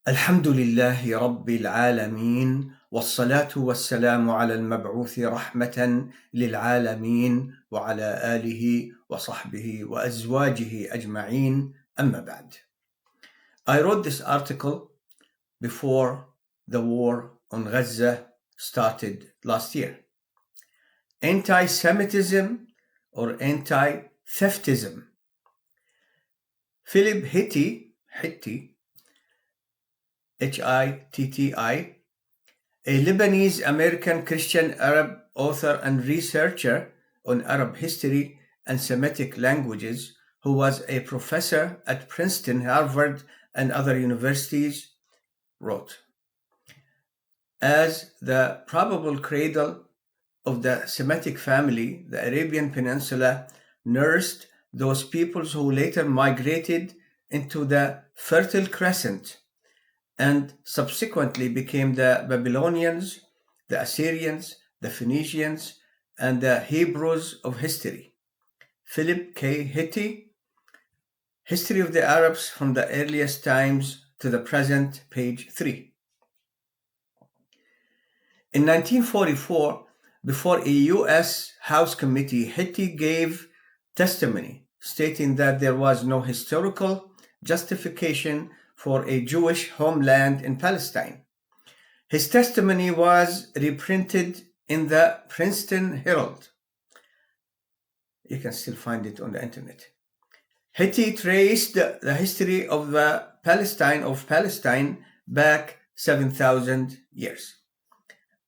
الحمد لله رب العالمين والصلاة والسلام على المبعوث رحمة للعالمين وعلى آله وصحبه وأزواجه أجمعين أما بعد. I wrote this article before the war on Gaza started last year. Anti-Semitism or anti-Theftism. Philip Hitti, Hitti, a Lebanese-American Christian Arab author and researcher on Arab history and Semitic languages, who was a professor at Princeton, Harvard, and other universities, wrote, "As the probable cradle of the Semitic family, the Arabian Peninsula nursed those peoples who later migrated into the Fertile Crescent and subsequently became the Babylonians, the Assyrians, the Phoenicians, and the Hebrews of history." Philip K. Hitti, History of the Arabs from the Earliest Times to the Present, page 3. In 1944, before a U.S. House committee, Hitti gave testimony stating that there was no historical justification for a Jewish homeland in Palestine. His testimony was reprinted in the Princeton Herald. You can still find it on the internet. Hitti traced the history of the Palestine back 7,000 years.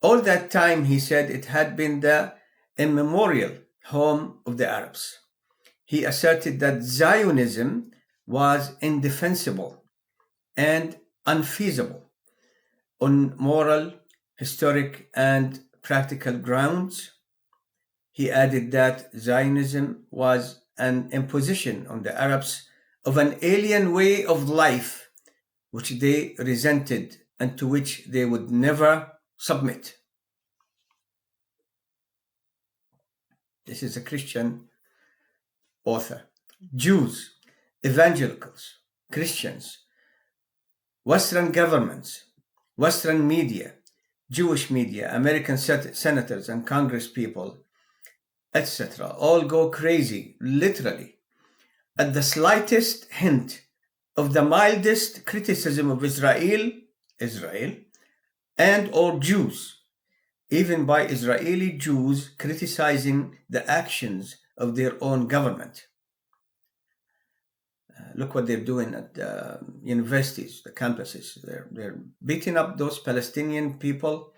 All that time, he said, it had been the immemorial home of the Arabs. He asserted that Zionism was indefensible and unfeasible on moral, historic, and practical grounds. He added that Zionism was an imposition on the Arabs of an alien way of life which they resented and to which they would never submit. This is a Christian author. Jews, evangelicals, Christians, Western governments, Western media, Jewish media, American senators and congresspeople, etc., all go crazy, literally, at the slightest hint of the mildest criticism of Israel, and or Jews, even by Israeli Jews criticizing the actions of their own government. Look what they're doing at the universities, the campuses. They're beating up those Palestinian people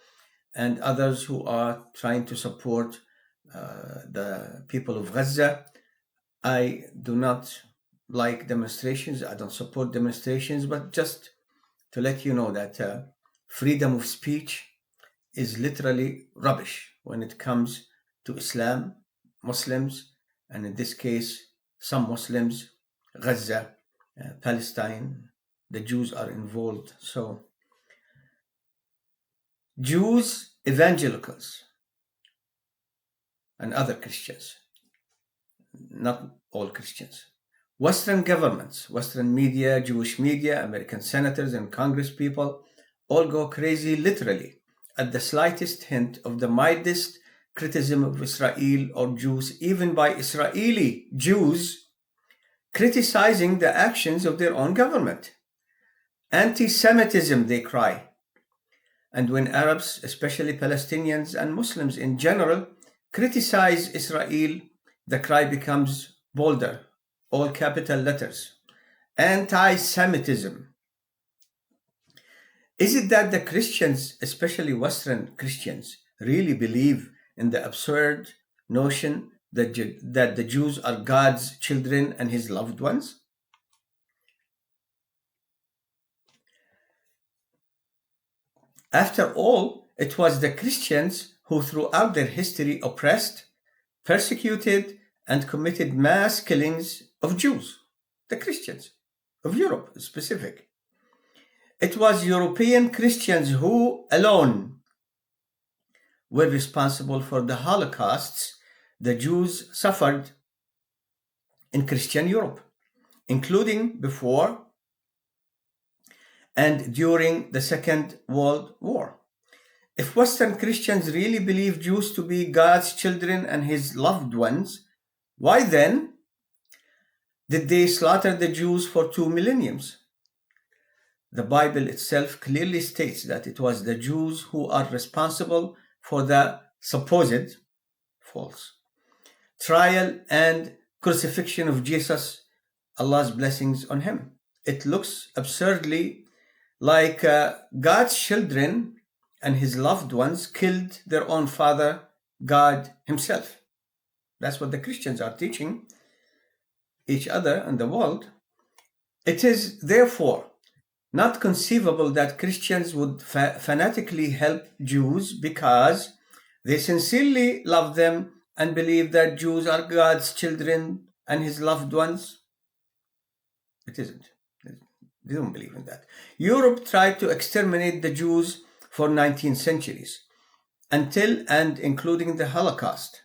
and others who are trying to support the people of Gaza. I do not like demonstrations. I don't support demonstrations, but just to let you know that freedom of speech is literally rubbish when it comes to Islam, Muslims, and in this case, some Muslims, Gaza, Palestine, the Jews are involved. So, Jews, evangelicals, and other Christians, not all Christians, Western governments, Western media, Jewish media, American senators and congresspeople all go crazy literally at the slightest hint of the mildest criticism of Israel or Jews, even by Israeli Jews criticizing the actions of their own government. Anti-Semitism, they cry. And when Arabs, especially Palestinians and Muslims in general, criticize Israel, the cry becomes bolder, all capital letters. Anti-Semitism. Is it that the Christians, especially Western Christians, really believe in the absurd notion that the Jews are God's children and his loved ones? After all, it was the Christians who throughout their history oppressed, persecuted, and committed mass killings of Jews, the Christians of Europe specific. It was European Christians who alone were responsible for the Holocausts the Jews suffered in Christian Europe, including before and during the Second World War. If Western Christians really believe Jews to be God's children and his loved ones, why then did they slaughter the Jews for 2 millenniums? The Bible itself clearly states that it was the Jews who are responsible for the supposed false trial and crucifixion of Jesus, Allah's blessings on him. It looks absurdly like God's children and his loved ones killed their own father, God himself. That's what the Christians are teaching each other and the world. It is therefore not conceivable that Christians would fanatically help Jews because they sincerely love them and believe that Jews are God's children and his loved ones. It isn't. They don't believe in that. Europe tried to exterminate the Jews for 19 centuries, until and including the Holocaust.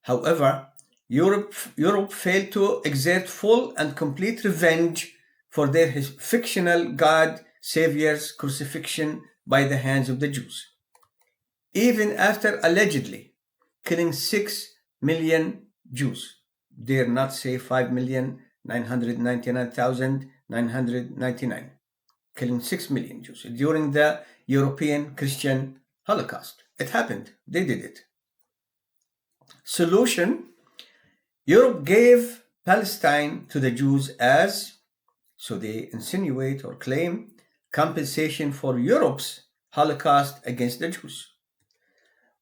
However, Europe failed to exert full and complete revenge for their fictional God Savior's crucifixion by the hands of the Jews. Even after allegedly killing 6 million Jews, dare not say 5,999,999, killing 6 million Jews during the European Christian Holocaust. It happened. They did it. Solution: Europe gave Palestine to the Jews as, so they insinuate or claim, compensation for Europe's Holocaust against the Jews.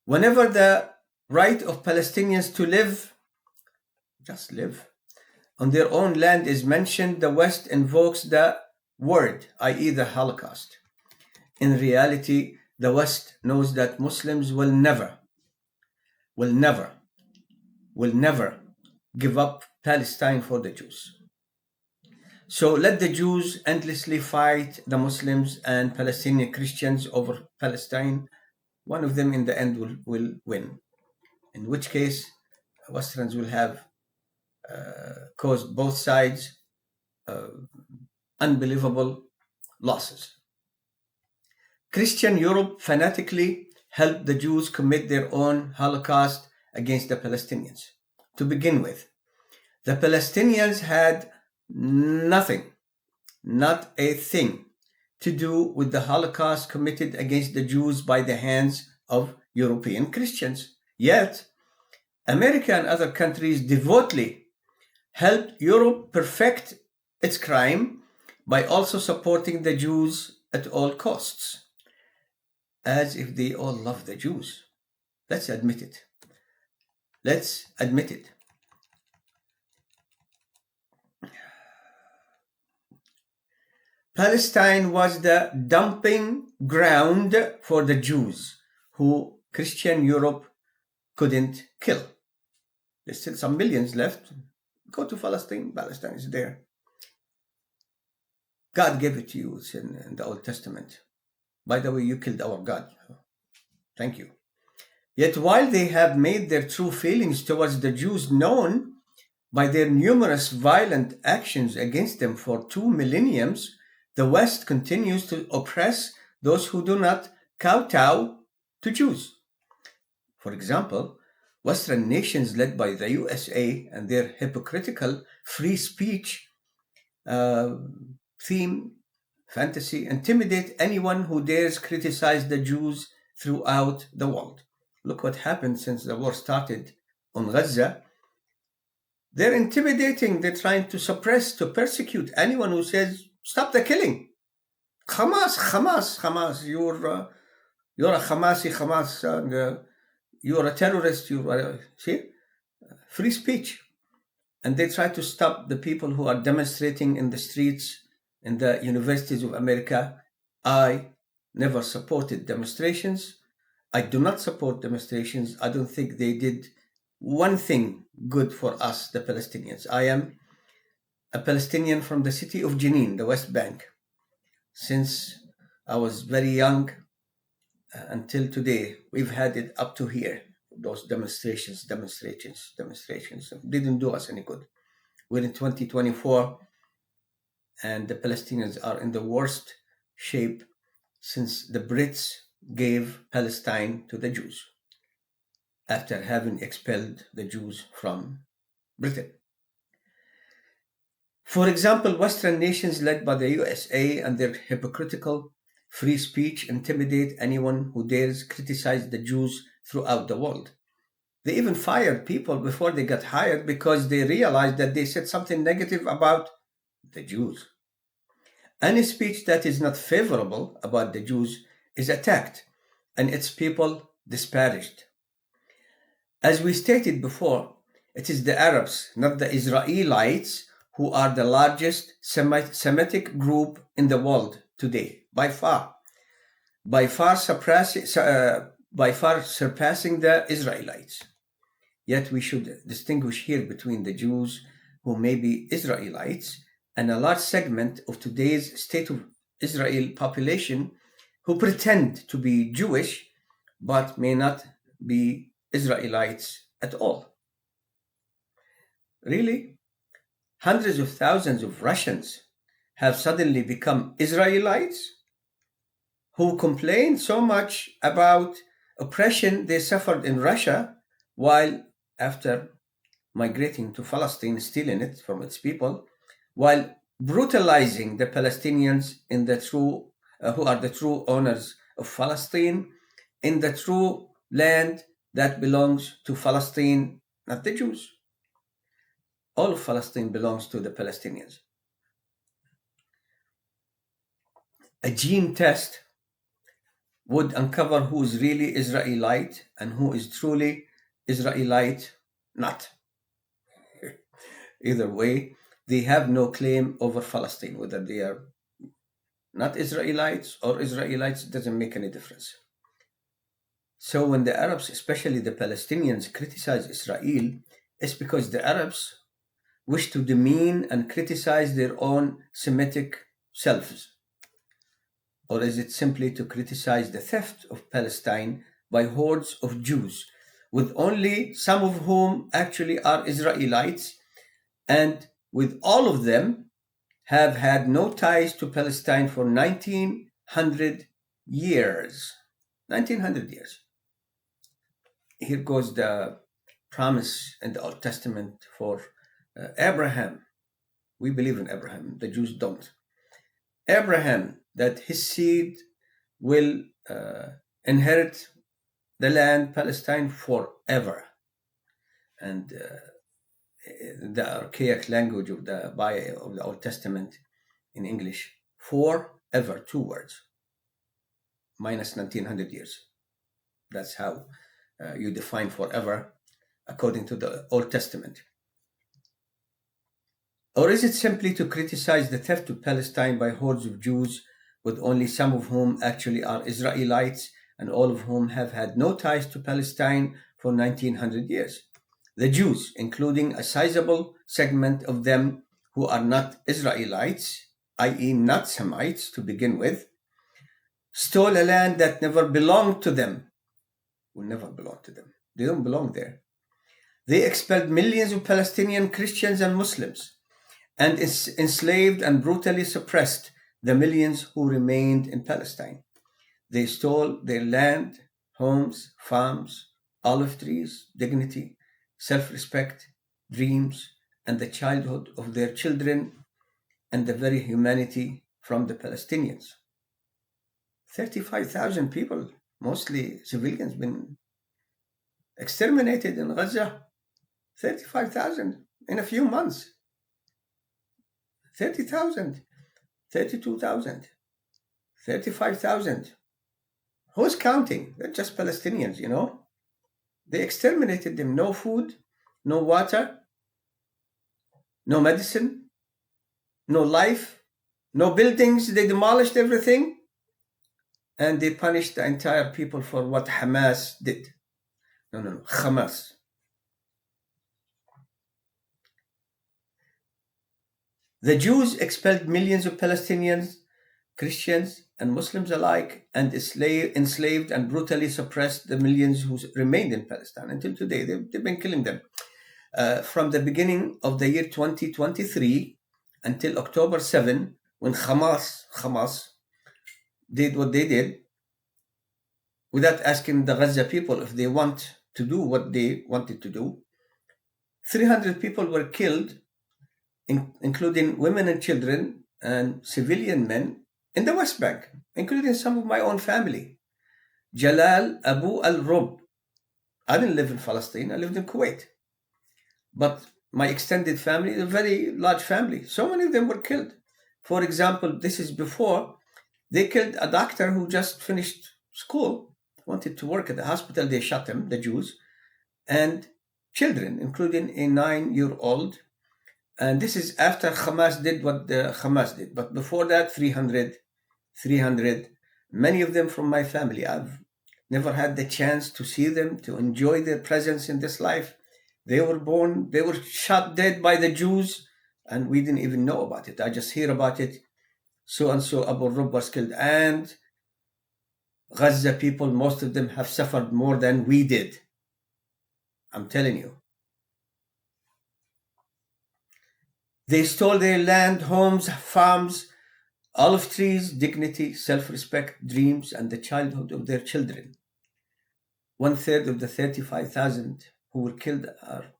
Whenever the right of Palestinians to live, just live, on their own land is mentioned, the West invokes the word, i.e. the Holocaust. In reality, the West knows that Muslims will never give up Palestine for the Jews. So let the Jews endlessly fight the Muslims and Palestinian Christians over Palestine. One of them in the end will win, in which case Westerns will have caused both sides unbelievable losses. Christian Europe fanatically helped the Jews commit their own Holocaust against the Palestinians. To begin with, the Palestinians had nothing, not a thing, to do with the Holocaust committed against the Jews by the hands of European Christians. Yet, America and other countries devotedly helped Europe perfect its crime by also supporting the Jews at all costs, as if they all love the Jews. Let's admit it. Palestine was the dumping ground for the Jews who Christian Europe couldn't kill. There's still some millions left. Go to Palestine. Palestine is there. God gave it to you. It's in the Old Testament. By the way, you killed our God. Thank you. Yet while they have made their true feelings towards the Jews known by their numerous violent actions against them for 2 millenniums, the West continues to oppress those who do not kowtow to Jews. For example, Western nations led by the USA and their hypocritical free speech theme, fantasy, intimidate anyone who dares criticize the Jews throughout the world. Look what happened since the war started on Gaza. They're intimidating, they're trying to suppress, to persecute anyone who says, stop the killing. Hamas, you're a Hamasi Hamas, and you're a terrorist, see? Free speech. And they try to stop the people who are demonstrating in the streets, in the universities of America. I never supported demonstrations. I do not support demonstrations. I don't think they did one thing good for us, the Palestinians. I am a Palestinian from the city of Jenin, the West Bank. Since I was very young until today, we've had it up to here. Those demonstrations didn't do us any good. We're in 2024 and the Palestinians are in the worst shape since the Brits gave Palestine to the Jews after having expelled the Jews from Britain. For example, Western nations led by the USA and their hypocritical free speech intimidate anyone who dares criticize the Jews throughout the world. They even fired people before they got hired because they realized that they said something negative about the Jews. Any speech that is not favorable about the Jews is attacked and its people disparaged. As we stated before, it is the Arabs, not the Israelites, who are the largest Semitic group in the world today, by far surpassing the Israelites. Yet we should distinguish here between the Jews, who may be Israelites, and a large segment of today's State of Israel population who pretend to be Jewish but may not be Israelites at all. Really, hundreds of thousands of Russians have suddenly become Israelites who complain so much about oppression they suffered in Russia, while after migrating to Palestine, stealing it from its people, while brutalizing the Palestinians who are the true owners of Palestine, in the true land that belongs to Palestine, not the Jews. All of Palestine belongs to the Palestinians. A gene test would uncover who is really Israelite and who is truly Israelite not. Either way, they have no claim over Palestine. Whether they are not Israelites or Israelites doesn't make any difference. So when the Arabs, especially the Palestinians, criticize Israel, it's because the Arabs wish to demean and criticize their own Semitic selves. Or is it simply to criticize the theft of Palestine by hordes of Jews, with only some of whom actually are Israelites, and with all of them have had no ties to Palestine for 1900 years? 1900 years. Here goes the promise in the Old Testament for Abraham. We believe in Abraham, the Jews don't. Abraham, that his seed will inherit the land Palestine forever. And the archaic language of the Bible, of the Old Testament in English, forever, 2 words, minus 1900 years. That's how you define forever according to the Old Testament. Or is it simply to criticize the theft of Palestine by hordes of Jews, with only some of whom actually are Israelites and all of whom have had no ties to Palestine for 1900 years? The Jews, including a sizable segment of them who are not Israelites, i.e. not Semites to begin with, stole a land that never belonged to them. Will never belong to them. They don't belong there. They expelled millions of Palestinian Christians and Muslims, and enslaved and brutally suppressed the millions who remained in Palestine. They stole their land, homes, farms, olive trees, dignity, self-respect, dreams, and the childhood of their children, and the very humanity from the Palestinians. 35,000 people, mostly civilians, been exterminated in Gaza. 35,000 in a few months. 30,000, 32,000, 35,000. Who's counting? They're just Palestinians, you know. They exterminated them. No food, no water, no medicine, no life, no buildings. They demolished everything. And they punished the entire people for what Hamas did. No, Hamas. The Jews expelled millions of Palestinians, Christians, and Muslims alike, and enslaved and brutally suppressed the millions who remained in Palestine until today. They've been killing them. From the beginning of the year 2023 until October 7, when Hamas did what they did without asking the Gaza people if they want to do what they wanted to do. 300 people were killed, including women and children and civilian men in the West Bank, including some of my own family. Jalal Abualrub. I didn't live in Palestine, I lived in Kuwait. But my extended family is a very large family. So many of them were killed. For example, this is before they killed a doctor who just finished school, wanted to work at the hospital. They shot him, the Jews, and children, including a 9-year-old. And this is after Hamas did what the Hamas did. But before that, 300, many of them from my family. I've never had the chance to see them, to enjoy their presence in this life. They were shot dead by the Jews, and we didn't even know about it. I just hear about it. So and so Abualrub was killed. And Gaza people, most of them have suffered more than we did. I'm telling you. They stole their land, homes, farms, olive trees, dignity, self-respect, dreams, and the childhood of their children. 1/3 of the 35,000 who were killed are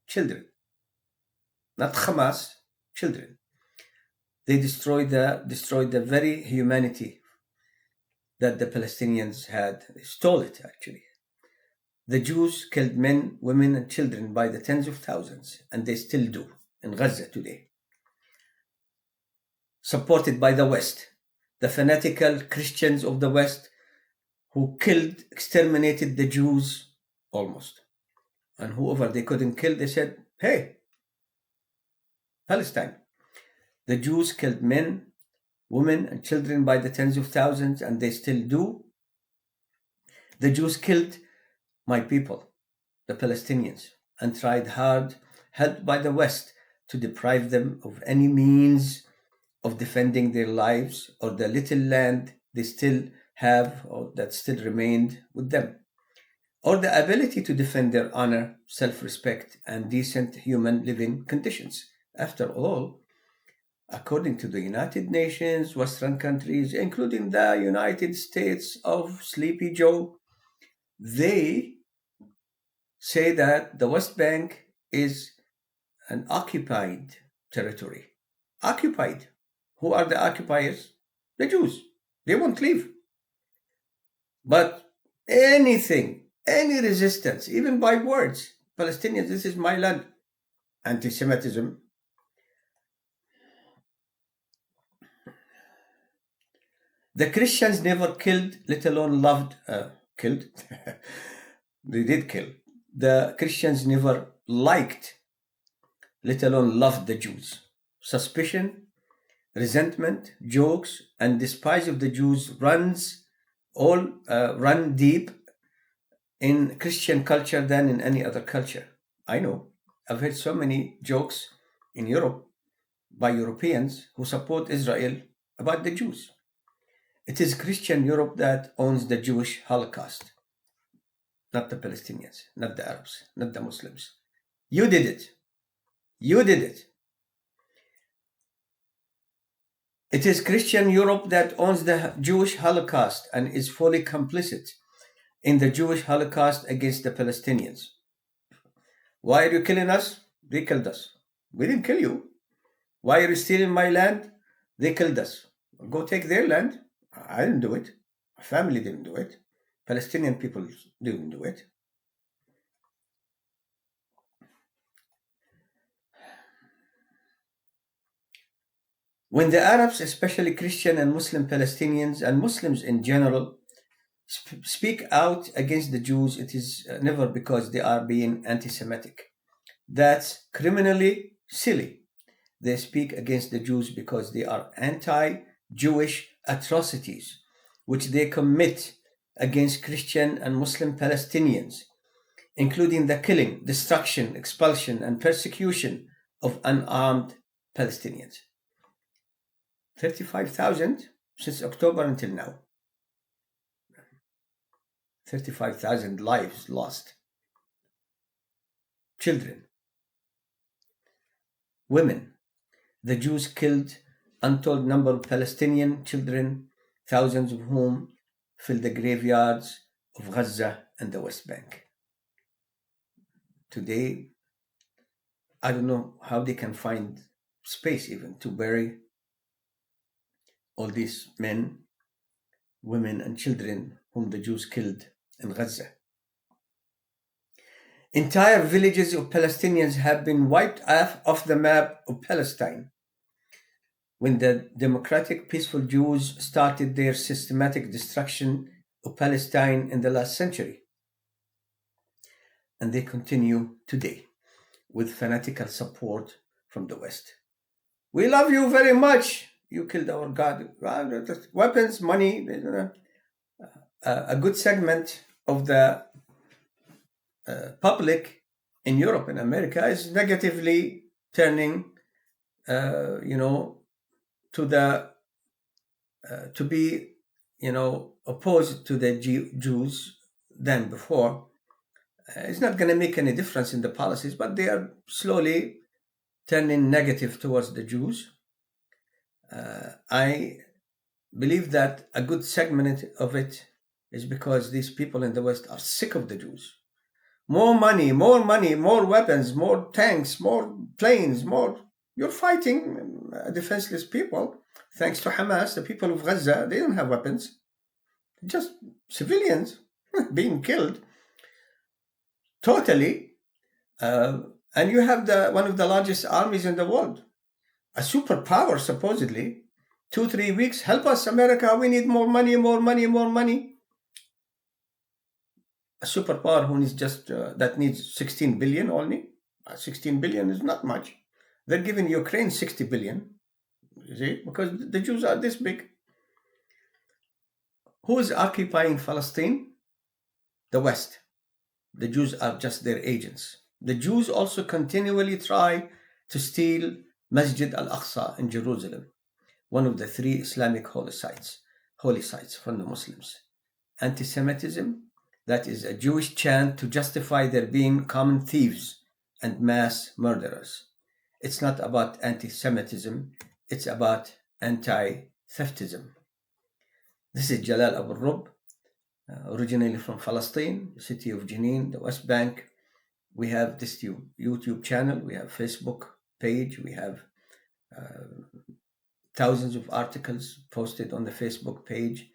children. Not Hamas, children. They destroyed the very humanity that the Palestinians had. They stole it, actually. The Jews killed men, women, and children by the tens of thousands, and they still do in Gaza today. Supported by the West, the fanatical Christians of the West who exterminated the Jews almost. And whoever they couldn't kill, they said, hey, Palestine. The Jews killed men, women, and children by the tens of thousands, and they still do. The Jews killed my people, the Palestinians, and tried hard, helped by the West, to deprive them of any means of defending their lives or the little land they still have or that still remained with them, or the ability to defend their honor, self-respect, and decent human living conditions. After all, according to the United Nations, Western countries, including the United States of Sleepy Joe, they say that the West Bank is an occupied territory. Occupied. Who are the occupiers? The Jews. They won't leave. But anything, any resistance, even by words, Palestinians, this is my land, anti-Semitism. The Christians never killed, let alone loved, killed. They did kill. The Christians never liked, let alone loved the Jews. Suspicion, resentment, jokes, and despise of the Jews run deep in Christian culture than in any other culture. I know. I've heard so many jokes in Europe by Europeans who support Israel about the Jews. It is Christian Europe that owns the Jewish Holocaust, not the Palestinians, not the Arabs, not the Muslims. You did it. You did it. It is Christian Europe that owns the Jewish Holocaust and is fully complicit in the Jewish Holocaust against the Palestinians. Why are you killing us? They killed us. We didn't kill you. Why are you stealing my land? They killed us. Go take their land. I didn't do it. My family didn't do it. Palestinian people didn't do it. When the Arabs, especially Christian and Muslim Palestinians and Muslims in general, speak out against the Jews, it is never because they are being anti-Semitic. That's criminally silly. They speak against the Jews because they are anti-Jewish atrocities, which they commit against Christian and Muslim Palestinians, including the killing, destruction, expulsion, and persecution of unarmed Palestinians. 35,000 since October until now. 35,000 lives lost. Children, women. The Jews killed untold number of Palestinian children thousands of whom fill the graveyards of Gaza and the West Bank. Today, I don't know how they can find space even to bury all these men, women, and children whom the Jews killed in Gaza. Entire villages of Palestinians have been wiped off the map of Palestine when the democratic, peaceful Jews started their systematic destruction of Palestine in the last century. And they continue today with fanatical support from the West. We love you very much. You killed our God. Weapons, money. A good segment of the public in Europe and America is negatively turning, to be, opposed to the Jews than before. It's not going to make any difference in the policies, but they are slowly turning negative towards the Jews. I believe that a good segment of it is because these people in the West are sick of the Jews. More money, more weapons, more tanks, more planes, more. You're fighting defenseless people. Thanks to Hamas, the people of Gaza, they don't have weapons. Just civilians being killed. Totally. And you have one of the largest armies in the world. A superpower, supposedly. 2-3 weeks. Help us, America. We need more money, more money, more money. A superpower who needs that needs 16 billion only. 16 billion is not much. They're giving Ukraine 60 billion. You see? Because the Jews are this big. Who is occupying Palestine? The West. The Jews are just their agents. The Jews also continually try to steal Masjid al-Aqsa in Jerusalem, one of the 3 Islamic holy sites from the Muslims. Anti-Semitism, that is a Jewish chant to justify their being common thieves and mass murderers. It's not about anti-Semitism, it's about anti-Theftism. This is Jalal Abualrub, originally from Palestine, the city of Jenin, the West Bank. We have this YouTube channel, we have Facebook page, we have thousands of articles posted on the Facebook page.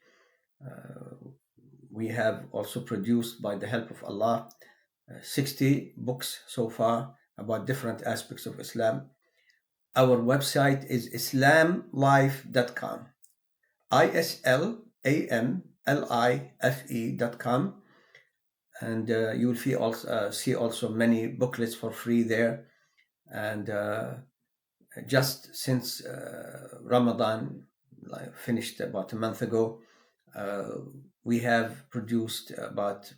We have also produced, by the help of Allah, 60 books so far about different aspects of Islam. Our website is islamlife.com, islamlife.com, and you will see also many booklets for free there. And just since Ramadan finished about a month ago, we have produced about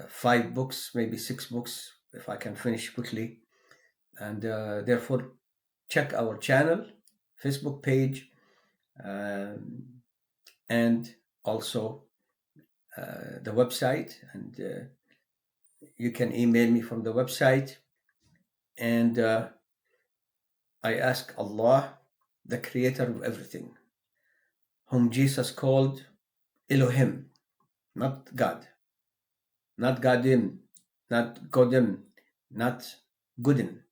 5 books, maybe 6 books, if I can finish quickly. And therefore, check our channel, Facebook page, and also the website. And you can email me from the website. And I ask Allah, the creator of everything, whom Jesus called Elohim, not God, not Gadim, not Godim, not Gooden.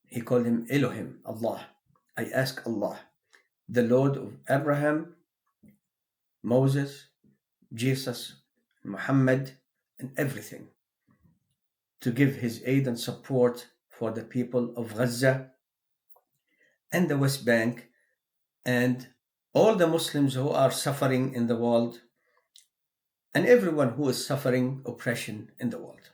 He called him Elohim, Allah. I ask Allah, the Lord of Abraham, Moses, Jesus, Muhammad, and everything, to give his aid and support for the people of Gaza and the West Bank and all the Muslims who are suffering in the world and everyone who is suffering oppression in the world.